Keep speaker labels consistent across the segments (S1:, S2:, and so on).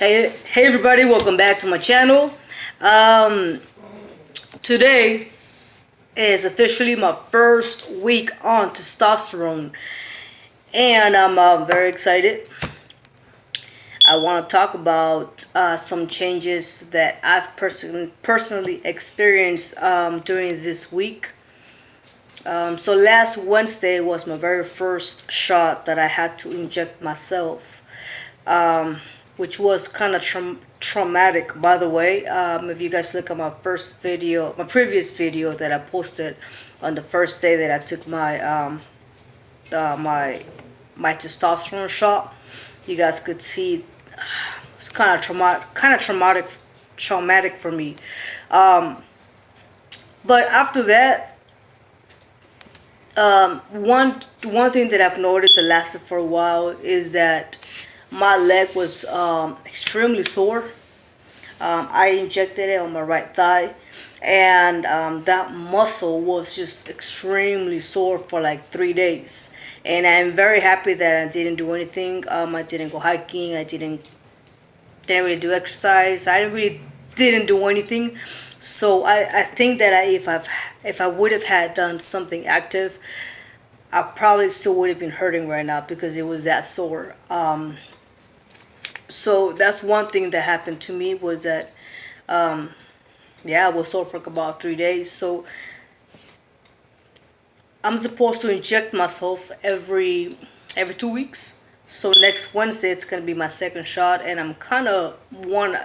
S1: Hey everybody, welcome back to my channel. Today is officially my first week on testosterone, and I'm very excited. I want to talk about some changes that I've personally experienced during this week. So last Wednesday was my very first shot that I had to inject myself, which was kind of traumatic, by the way. If you guys look at my previous video that I posted on the first day that I took my testosterone shot, you guys could see it's kind of traumatic for me. But after that, one thing that I've noticed that lasted for a while is that my leg was extremely sore. I injected it on my right thigh, and that muscle was just extremely sore for like 3 days. And I'm very happy that I didn't do anything. I didn't go hiking. I didn't really do exercise. I really didn't do anything. So I think that if I would have had done something active, I probably still would have been hurting right now because it was that sore. So that's one thing that happened to me, was that I was sore for about 3 days. So I'm supposed to inject myself every 2 weeks. So next Wednesday it's gonna be my second shot, and I kind of want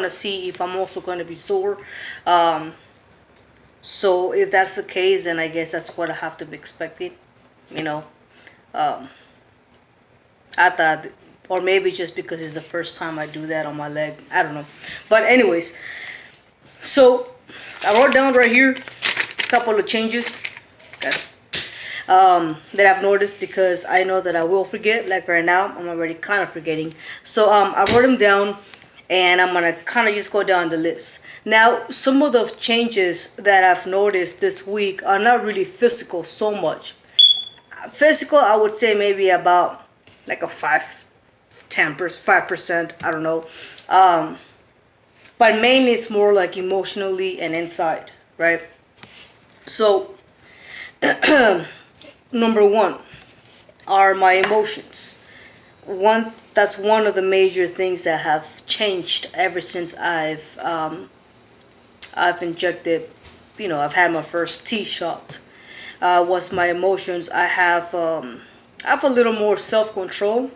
S1: to see if I'm also gonna be sore. So if that's the case, then I guess that's what I have to be expecting. You know, I thought, or maybe just because it's the first time I do that on my leg, I don't know. But anyways, so I wrote down right here a couple of changes that I've noticed, because I know that I will forget. Like right now, I'm already kind of forgetting. So I wrote them down, and I'm gonna kind of just go down the list. Now, some of the changes that I've noticed this week are not really physical so much. Physical, I would say maybe about like a 5%, I don't know. But mainly it's more like emotionally and inside, right? So number one are my emotions. That's one of the major things that have changed ever since I've injected, I've had my first T shot. Was my emotions. I have a little more self-control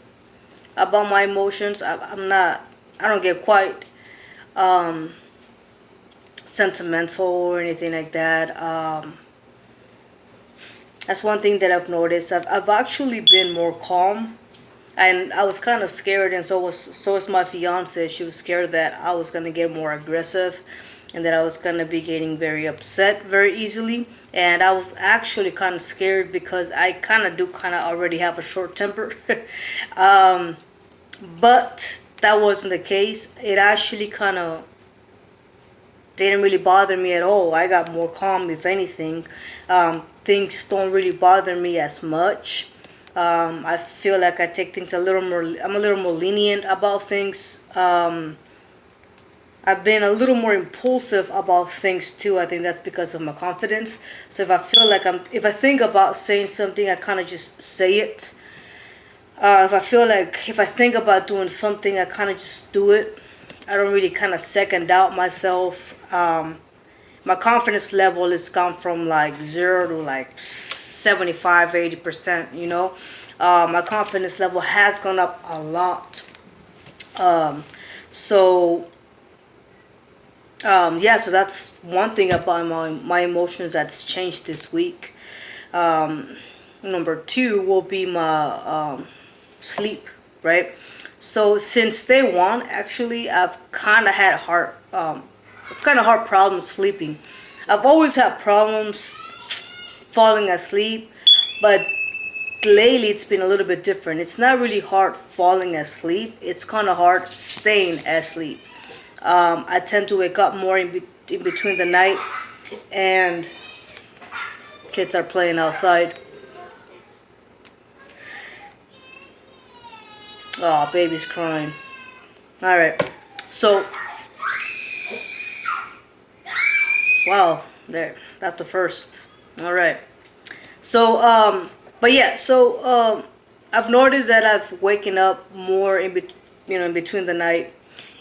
S1: about my emotions. I don't get quite sentimental or anything like that. That's one thing that I've noticed. I've actually been more calm, and I was kind of scared, and so was my fiance. She was scared that I was gonna get more aggressive, and that I was gonna be getting very upset very easily. And I was actually kind of scared because I kind of already have a short temper. But that wasn't the case. It actually kind of didn't really bother me at all. I got more calm, if anything. Things don't really bother me as much. I feel like I take things I'm a little more lenient about things. I've been a little more impulsive about things too. I think that's because of my confidence. So if I think about saying something, I kind of just say it. If I think about doing something, I kind of just do it. I don't really kind of second doubt myself. My confidence level has gone from like 0 to like 75, 80%, My confidence level has gone up a lot. So that's one thing about my emotions that's changed this week. Number two will be my sleep, right? So since day one, actually, I've kind of had hard problems sleeping. I've always had problems falling asleep, but lately it's been a little bit different. It's not really hard falling asleep. It's kind of hard staying asleep. I tend to wake up more in between the night, and kids are playing outside. Oh, baby's crying. All right. So, wow, there. That's the first. All right. So, but yeah. So, I've noticed that I've waken up more in between the night,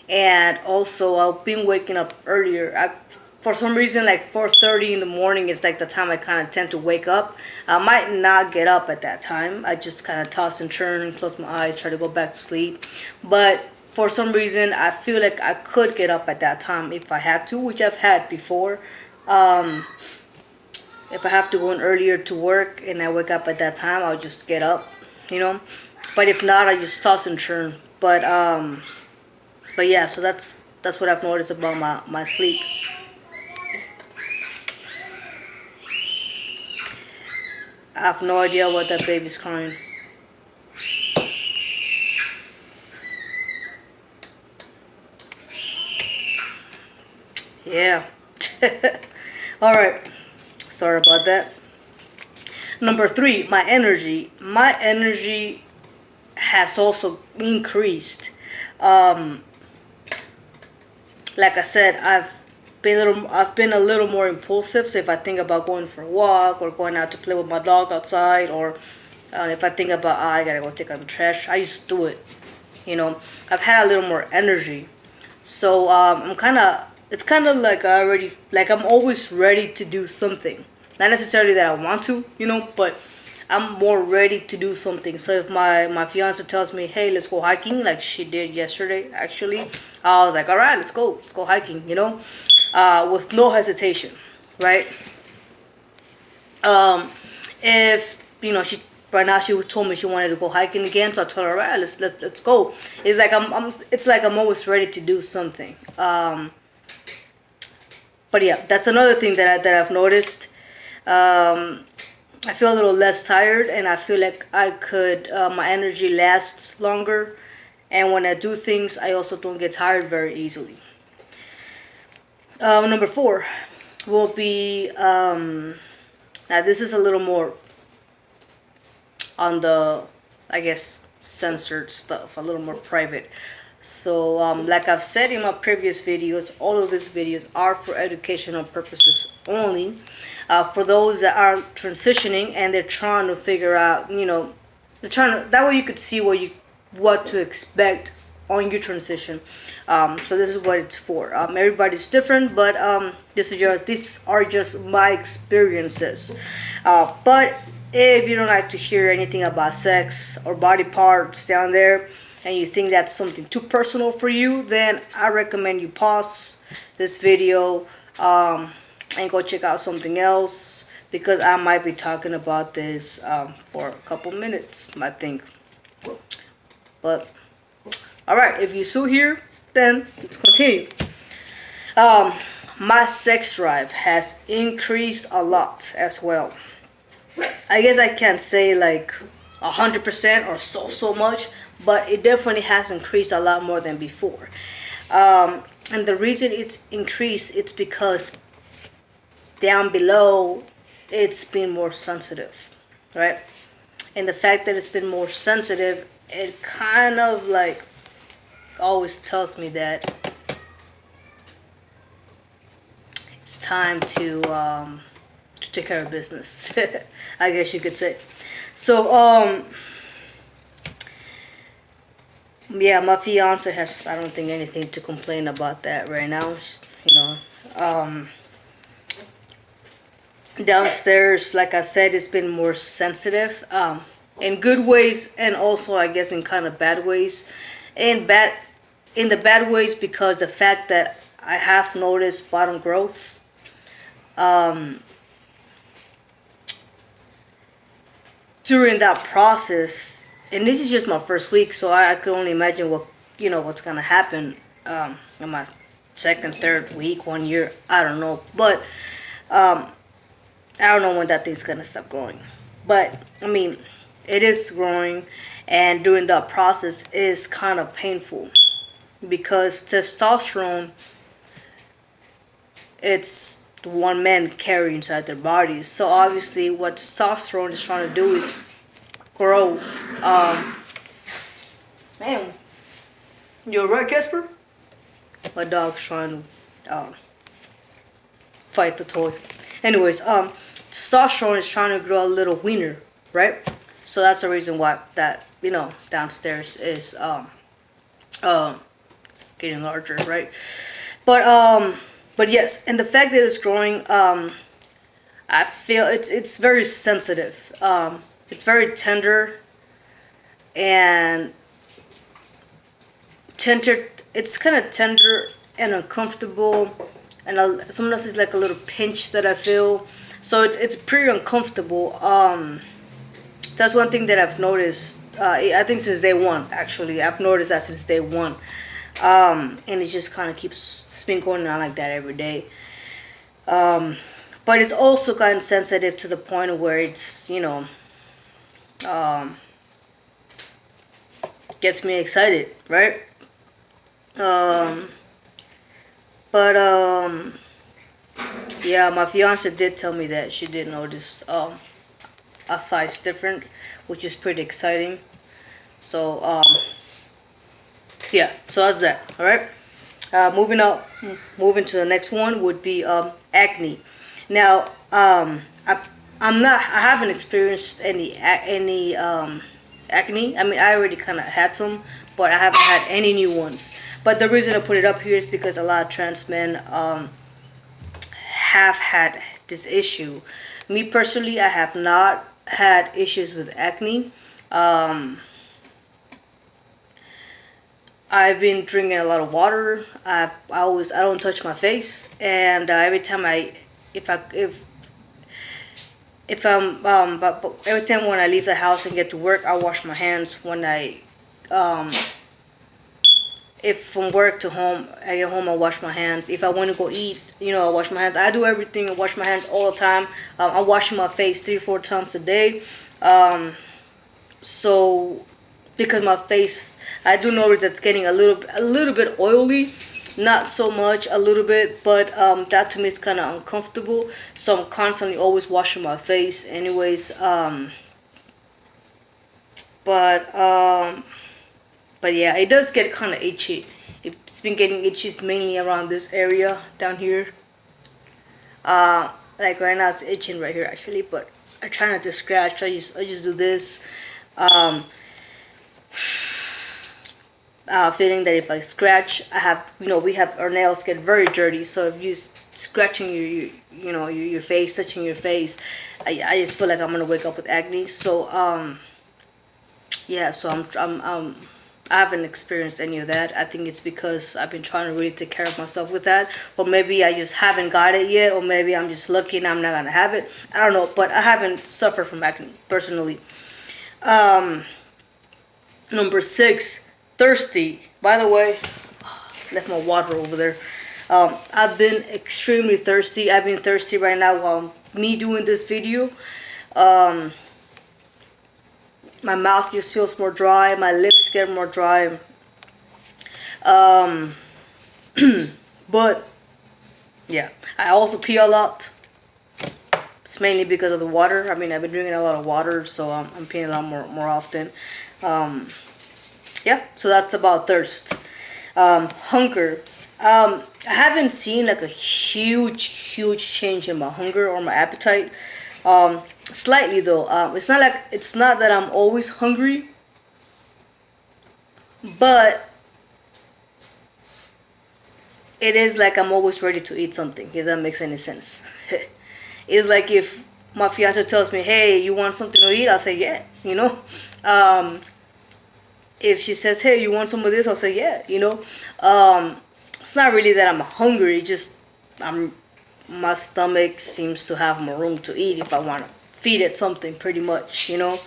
S1: and also I've been waking up earlier. For some reason, like 4:30 in the morning is like the time I kind of tend to wake up. I might not get up at that time. I just kind of toss and turn, close my eyes, try to go back to sleep. But for some reason, I feel like I could get up at that time if I had to, which I've had before. Um, if I have to go in earlier to work and I wake up at that time, I'll just get up, you know. But if not, I just toss and turn. But yeah, so that's what I've noticed about my sleep. I have no idea what that baby's crying. Yeah. All right. Sorry about that. Number 3, my energy. My energy has also increased. Um, like I said, I've been a little more impulsive. So if I think about going for a walk or going out to play with my dog outside, or if I think about I gotta go take out the trash, I just do it. You know, I've had a little more energy. So it's kind of like I'm always ready to do something. Not necessarily that I want to, but I'm more ready to do something. So if my fiance tells me, "Hey, let's go hiking," like she did yesterday, actually, I was like, "All right, let's go hiking," with no hesitation, right? Um, if she right now she told me she wanted to go hiking again, so I told her, "All right, let's go." It's like I'm always ready to do something. But yeah, that's another thing that I've noticed. Um, I feel a little less tired, and I feel like my energy lasts longer. And when I do things, I also don't get tired very easily. Number 4 will be, now this is a little more on the, I guess, censored stuff, a little more private. So, like I've said in my previous videos, all of these videos are for educational purposes only. For those that are transitioning and they're trying to figure out, that way you could see what to expect on your transition. So this is what it's for. Everybody's different, but these are just my experiences. But if you don't like to hear anything about sex or body parts down there, and you think that's something too personal for you, then I recommend you pause this video and go check out something else, because I might be talking about this for a couple minutes, I think. But all right, if you're still here, then let's continue. My sex drive has increased a lot as well. I guess I can't say like 100% or so much, but it definitely has increased a lot more than before. And the reason it's increased, it's because down below it's been more sensitive, right? And the fact that it's been more sensitive, it kind of like always tells me that it's time to take care of business. I guess you could say. So yeah, my fiance has, I don't think, anything to complain about that right now. Downstairs, like I said, it's been more sensitive, in good ways, and also I guess in kind of bad ways. In the bad ways, because the fact that I have noticed bottom growth. During that process, and this is just my first week, so I can only imagine what's gonna happen in my second, third week, 1 year. I don't know, but I don't know when that thing's gonna stop growing. But I mean, it is growing, and during that process is kind of painful, because testosterone, it's the one men carry inside their bodies. So obviously, what testosterone is trying to do is grow. Man, You're right, Casper? My dog's trying to fight the toy. Anyways, testosterone is trying to grow a little wiener, right? So that's the reason why that, downstairs is getting larger, right? But yes, and the fact that it's growing, I feel it's very sensitive. It's very tender and tender. It's kind of tender and uncomfortable, and sometimes it's like a little pinch that I feel. So it's pretty uncomfortable. That's one thing that I've noticed. I think since day one, actually, I've noticed that since day one. And it just kind of keeps been going on like that every day. But it's also gotten sensitive to the point where it's, gets me excited, right? But yeah, my fiance did tell me that she did notice a size different, which is pretty exciting. So yeah, so that's that. All right. Moving to the next one would be acne. Now, I haven't experienced any acne. I mean, I already kind of had some, but I haven't had any new ones. But the reason I put it up here is because a lot of trans men have had this issue. Me personally, I have not had issues with acne. I've been drinking a lot of water. I don't touch my face, and every time but every time when I leave the house and get to work, I wash my hands. When if from work to home, I get home, I wash my hands. If I want to go eat, I wash my hands. I do everything. I wash my hands all the time. I wash my face 3-4 times a day. So because my face, I do notice that's getting a little bit oily, not so much, a little bit, but that to me is kind of uncomfortable. So I'm constantly always washing my face, anyways. But yeah, it does get kind of itchy. It's been getting itchy mainly around this area down here. Like right now it's itching right here actually, but I try not to scratch. I just do this. Feeling that if I scratch, we have our nails get very dirty. So if you scratching your face, touching your face, I just feel like I'm gonna wake up with acne. So yeah, so I haven't experienced any of that. I think it's because I've been trying to really take care of myself with that, or maybe I just haven't got it yet, or maybe I'm just lucky and I'm not gonna have it. I don't know, but I haven't suffered from acne personally. Number 6, thirsty. By the way, left my water over there. I've been extremely thirsty. I've been thirsty right now while me doing this video. My mouth just feels more dry. My lips get more dry. But yeah, I also pee a lot. It's mainly because of the water. I mean, I've been drinking a lot of water, so I'm peeing a lot more often. Yeah, so that's about thirst. Hunger. I haven't seen like a huge change in my hunger or my appetite. Slightly though. It's not that I'm always hungry, but it is like I'm always ready to eat something, if that makes any sense. It's like if my fiance tells me, hey, you want something to eat? I'll say, yeah, If she says, hey, you want some of this? I'll say, yeah, It's not really that I'm hungry, just my stomach seems to have more room to eat if I want to feed it something, pretty much, And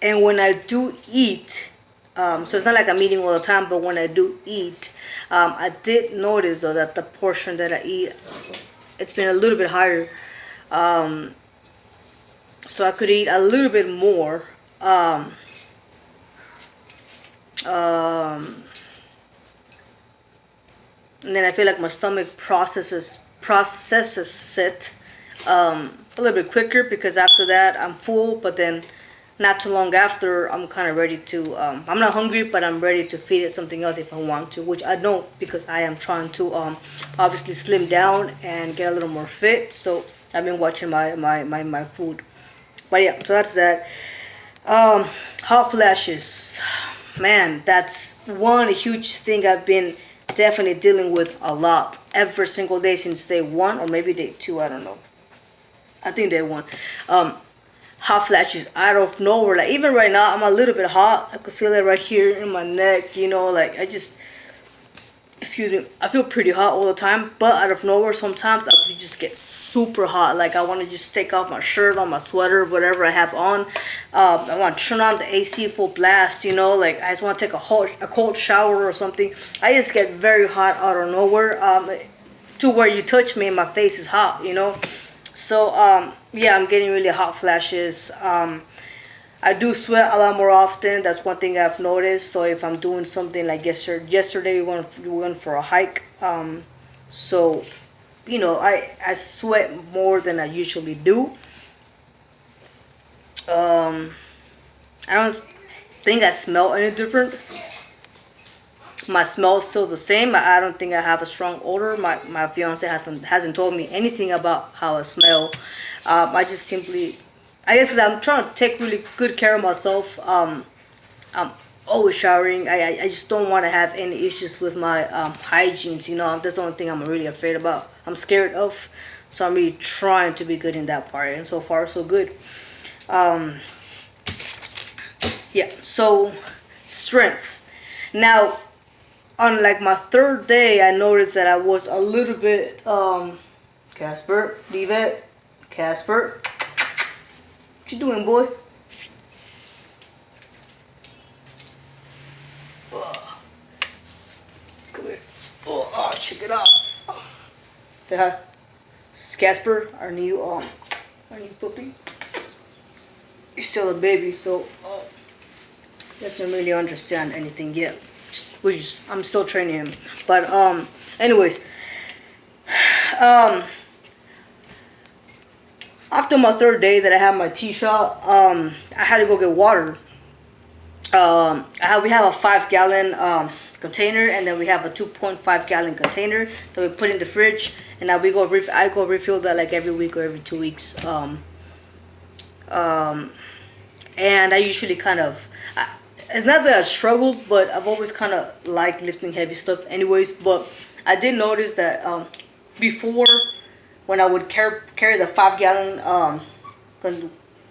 S1: when I do eat, so it's not like I'm eating all the time, but when I do eat, I did notice though that the portion that I eat, it's been a little bit higher. So I could eat a little bit more. And then I feel like my stomach processes it a little bit quicker, because after that I'm full, but then not too long after, I'm kind of ready to, I'm not hungry, but I'm ready to feed it something else if I want to, which I don't, because I am trying to obviously slim down and get a little more fit. So I've been watching my food. But yeah, so that's that. Hot flashes, man, that's one huge thing I've been definitely dealing with a lot every single day since day one, or maybe day two, I don't know. I think day one. Hot flashes out of nowhere. Like even right now, I'm a little bit hot. I could feel it right here in my neck. You know, like I just, excuse me, I feel pretty hot all the time. But out of nowhere, sometimes I could just get super hot. Like I want to just take off my shirt, on my sweater, whatever I have on. I want to turn on the AC full blast. You know, like I just want to take a cold shower or something. I just get very hot out of nowhere. To where you touch me, and my face is hot. You know. So yeah, I'm getting really hot flashes. I do sweat a lot more often. That's one thing I've noticed. So if I'm doing something like yesterday we went for a hike. So you know, I sweat more than I usually do. I don't think I smell any different. My smell is still the same. I don't think I have a strong odor. My fiance hasn't told me anything about how I smell. I just simply, I guess, because I'm trying to take really good care of myself. I'm always showering. I just don't want to have any issues with my hygienes. You know, that's the only thing I'm really afraid about. I'm scared of. So I'm really trying to be good in that part. And so far, so good. Yeah, so strength. Now, on like my third day, I noticed that I was a little bit, Casper, leave it. Casper, what you doing, boy? Come here. Oh, check it out. Say hi. This is Casper, our new puppy. He's still a baby, so doesn't really understand anything yet. I'm still training him. But anyways, after my third day that I had my tea shot, I had to go get water. We have a 5-gallon container, and then we have a 2.5-gallon container that we put in the fridge, and now I go refill that like every week or every 2 weeks. And I usually kind of, it's not that I struggled, but I've always kind of liked lifting heavy stuff anyways. But I did notice that before, when I would carry the 5-gallon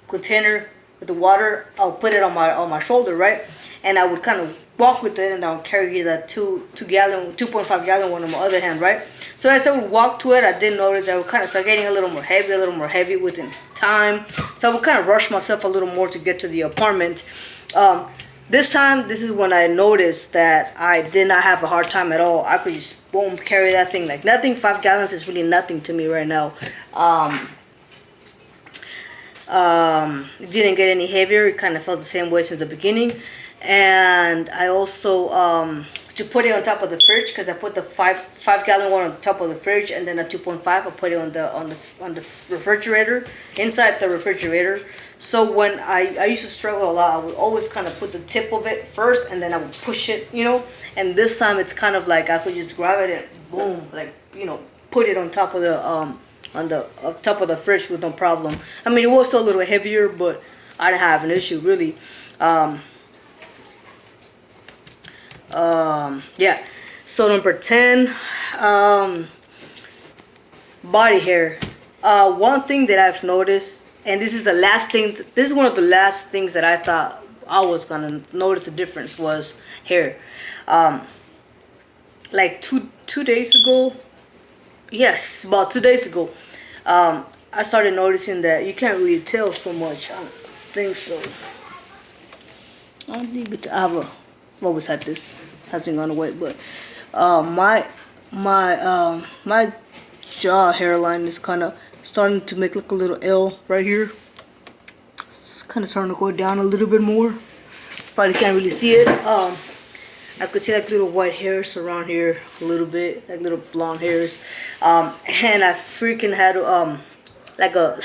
S1: container with the water, I'll put it on my shoulder, right? And I would kind of walk with it, and I would carry the 2.5-gallon one on my other hand, right? So as I would walk to it, I did notice I would kind of start getting a little more heavy within time. So I would kind of rush myself a little more to get to the apartment. This time, this is when I noticed that I did not have a hard time at all. I could just, boom, carry that thing like nothing. 5 gallons is really nothing to me right now. It didn't get any heavier. It kind of felt the same way since the beginning. And I also, to put it on top of the fridge, because I put the 5-gallon one on top of the fridge, and then a 2.5, I put it on the refrigerator, inside the refrigerator. So when I used to struggle a lot, I would always kind of put the tip of it first, and then I would push it, you know. And this time it's kind of like I could just grab it and boom, like, you know, put it on top of the top of the fridge with no problem. I mean, it was a little heavier, but I didn't have an issue really. Yeah. So number 10, body hair. One thing that I've noticed, and this is one of the last things that I thought I was gonna notice a difference, was hair. Like two days ago, yes, about 2 days ago, I started noticing that you can't really tell so much. I don't think so. I don't think it's ever. What was that? This hasn't gone away, but my jaw hairline is kind of starting to make like a little L right here. It's kind of starting to go down a little bit more. Probably can't really see it. I could see like little white hairs around here a little bit, like little blonde hairs. And I freaking had like a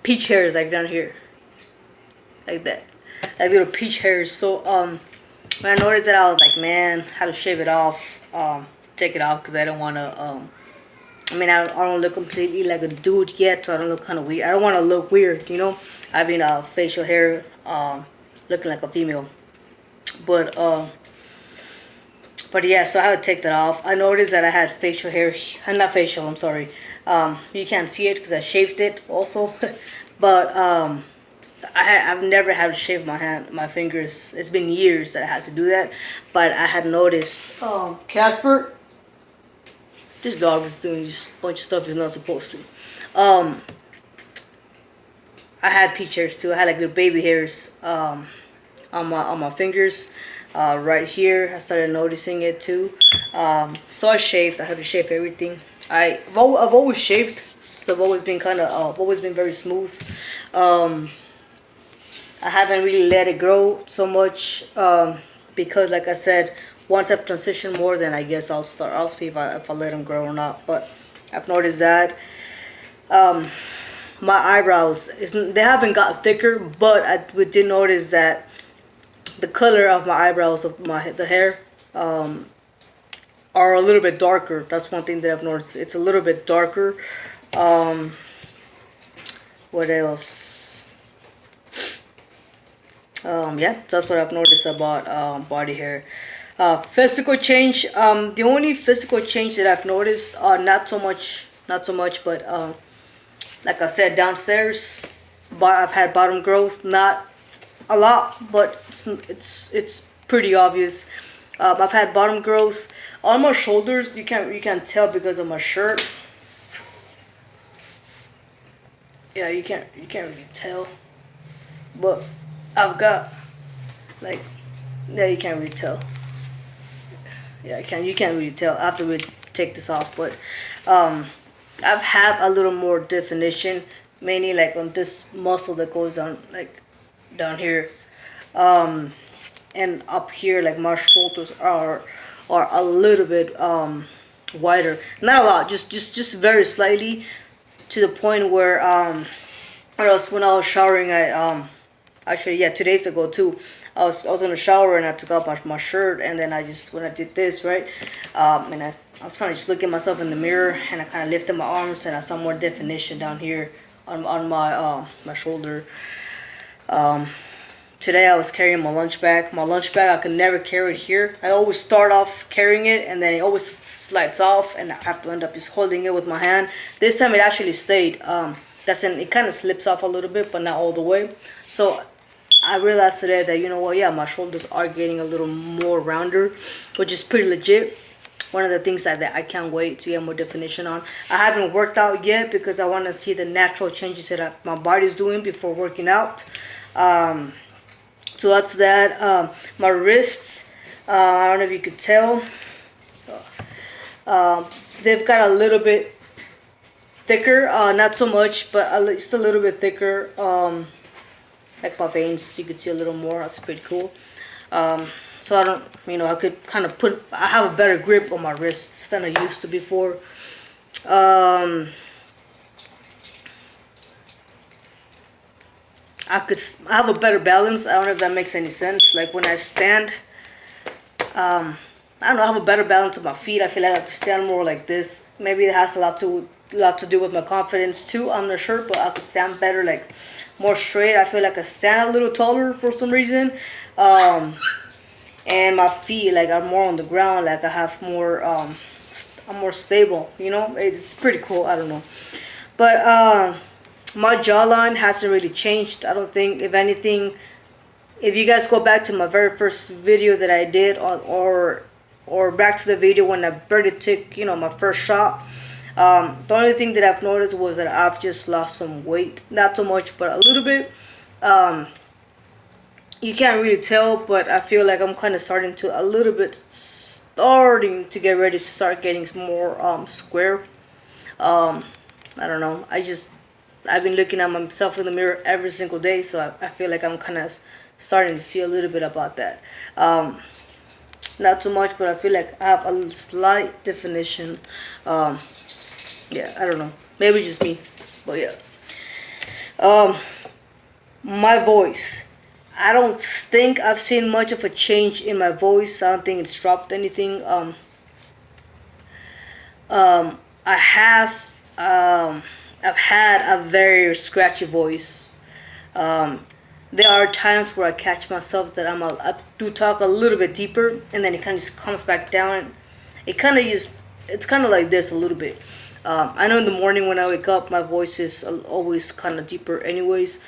S1: peach hairs like down here, like that. like little peach hairs. So when I noticed that, I was like, man, how to shave it off, take it off, because I don't want to. I mean, I don't look completely like a dude yet, so I don't look kind of weird. I don't want to look weird, you know, having facial hair, looking like a female. But yeah, so I had to take that off. I noticed that I had facial hair, not facial, I'm sorry. You can't see it because I shaved it also. But I've never had to shave my fingers. It's been years that I had to do that. But I had noticed, Casper, this dog is doing just a bunch of stuff he's not supposed to. I had peach hairs too. I had like little baby hairs on my fingers. Right here, I started noticing it too. So I shaved. I had to shave everything. I've always shaved, so I've always been very smooth. I haven't really let it grow so much because, like I said, once I've transitioned more, then I guess I'll see if I let them grow or not. But I've noticed that my eyebrows they haven't got thicker, but I did notice that the color of my eyebrows of the hair are a little bit darker. That's one thing that I've noticed. It's a little bit darker. What else? Yeah, that's what I've noticed about body hair. Physical change. The only physical change that I've noticed, not so much, but like I said, downstairs, but I've had bottom growth, not a lot, but it's pretty obvious. I've had bottom growth on my shoulders. You can't tell because of my shirt. Yeah, you can't really tell, but I've got like, yeah, you can't really tell. Yeah, you can't really tell after we take this off, but I've had a little more definition, mainly like on this muscle that goes on like down here, and up here, like my shoulders are a little bit wider, not a lot, just very slightly, to the point where when I was showering, I actually, yeah, 2 days ago too, I was in the shower and I took off my shirt, and then when I did this, right, and I was kind of just looking at myself in the mirror, and I kind of lifted my arms, and I saw more definition down here on my shoulder. Today I was carrying my lunch bag. My lunch bag, I could never carry it here. I always start off carrying it, and then it always slides off, and I have to end up just holding it with my hand. This time it actually stayed. It kind of slips off a little bit, but not all the way. So I realized today that, you know what, yeah, my shoulders are getting a little more rounder, which is pretty legit. One of the things that I can't wait to get more definition on. I haven't worked out yet because I want to see the natural changes that my body's doing before working out. So that's that. My wrists, I don't know if you could tell, they've got a little bit thicker, not so much, but just a little bit thicker. Like my veins, you could see a little more. That's pretty cool. So I don't, I could kind of I have a better grip on my wrists than I used to before. I have a better balance. I don't know if that makes any sense. Like when I stand, I don't know, I have a better balance of my feet. I feel like I could stand more like this. Maybe it has a lot to do with my confidence too. I'm not sure, but I could stand better, like more straight. I feel like I stand a little taller for some reason. And my feet, like, are more on the ground. Like I have more, I'm more stable. It's pretty cool. I don't know, but my jawline hasn't really changed. I don't think. If anything, if you guys go back to my very first video that I did, or back to the video when I barely took, my first shot, the only thing that I've noticed was that I've just lost some weight. Not so much, but a little bit. You can't really tell, but I feel like I'm kind of starting to get ready to start getting more square. I don't know. I've been looking at myself in the mirror every single day, so I feel like I'm kind of starting to see a little bit about that. Not too much, but I feel like I have a slight definition. Yeah, I don't know. Maybe just me, but yeah. My voice. I don't think I've seen much of a change in my voice. I don't think it's dropped anything. I have I've had a very scratchy voice. There are times where I catch myself that I do talk a little bit deeper, and then it kind of just comes back down. It's kind of like this a little bit. I know in the morning when I wake up, my voice is always kind of deeper. Anyways,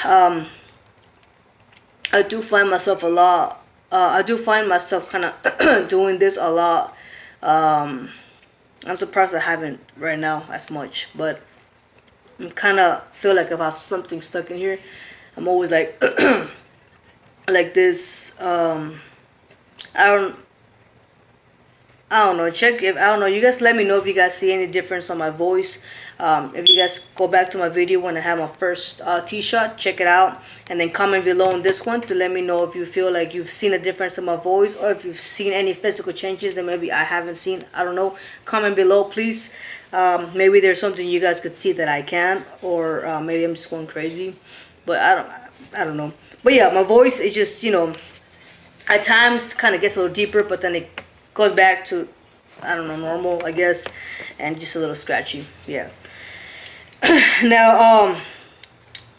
S1: I do find myself a lot. I do find myself kind of doing this a lot. I'm surprised I haven't right now as much, but I'm kind of feel like if I have something stuck in here, I'm always like like this. I don't I don't know. I don't know. You guys let me know if you guys see any difference on my voice. If you guys go back to my video when I had my first tee shot, check it out, and then comment below on this one to let me know if you feel like you've seen a difference in my voice, or if you've seen any physical changes that maybe I haven't seen. I don't know. Comment below, please. Maybe there's something you guys could see that I can't, or maybe I'm just going crazy. But I don't know. But yeah, my voice is just, at times kind of gets a little deeper, but then it goes back to, I don't know, normal, I guess, and just a little scratchy. Yeah. Now,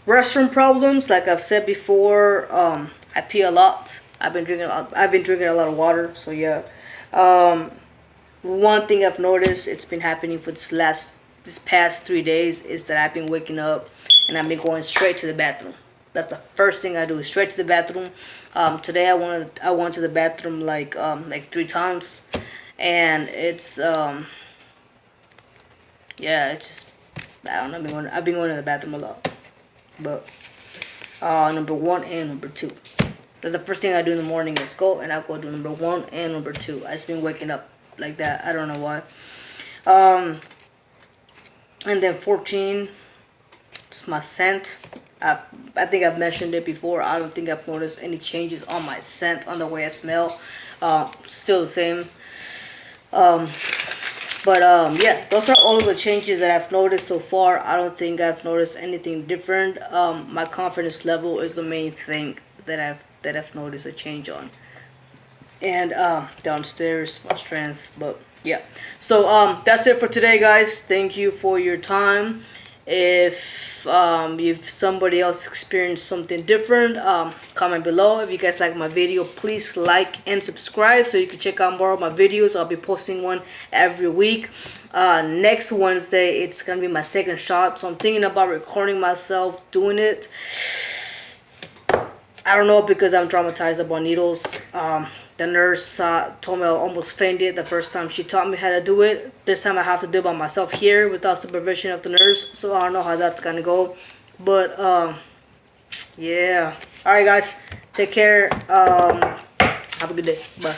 S1: restroom problems, like I've said before, I pee a lot. I've been drinking a lot of water, so yeah. One thing I've noticed, it's been happening for this past 3 days, is that I've been waking up and I've been going straight to the bathroom. That's the first thing I do, is straight to the bathroom. Today I went to the bathroom like 3 times, and it's yeah, it's just, I don't know. I've been going to the bathroom a lot, but number 1 and number 2. That's the first thing I do in the morning, is go, and I'll go do number 1 and number 2. I've just been waking up like that. I don't know why. And then 14, it's my scent. I think I've mentioned it before. I don't think I've noticed any changes on my scent, on the way I smell. Still the same. Yeah, those are all of the changes that I've noticed so far. I don't think I've noticed anything different. My confidence level is the main thing that I've noticed a change on. And downstairs, my strength. But yeah, so that's it for today, guys. Thank you for your time. If somebody else experienced something different, comment below. If you guys like my video, please like and subscribe so you can check out more of my videos. I'll be posting one every week. Next Wednesday, it's gonna be my second shot, so I'm thinking about recording myself doing it. I don't know, because I'm traumatized about needles. The nurse told me I almost fainted the first time she taught me how to do it. This time I have to do it by myself here without supervision of the nurse. So I don't know how that's gonna go. But yeah. Alright guys. Take care. Have a good day. Bye.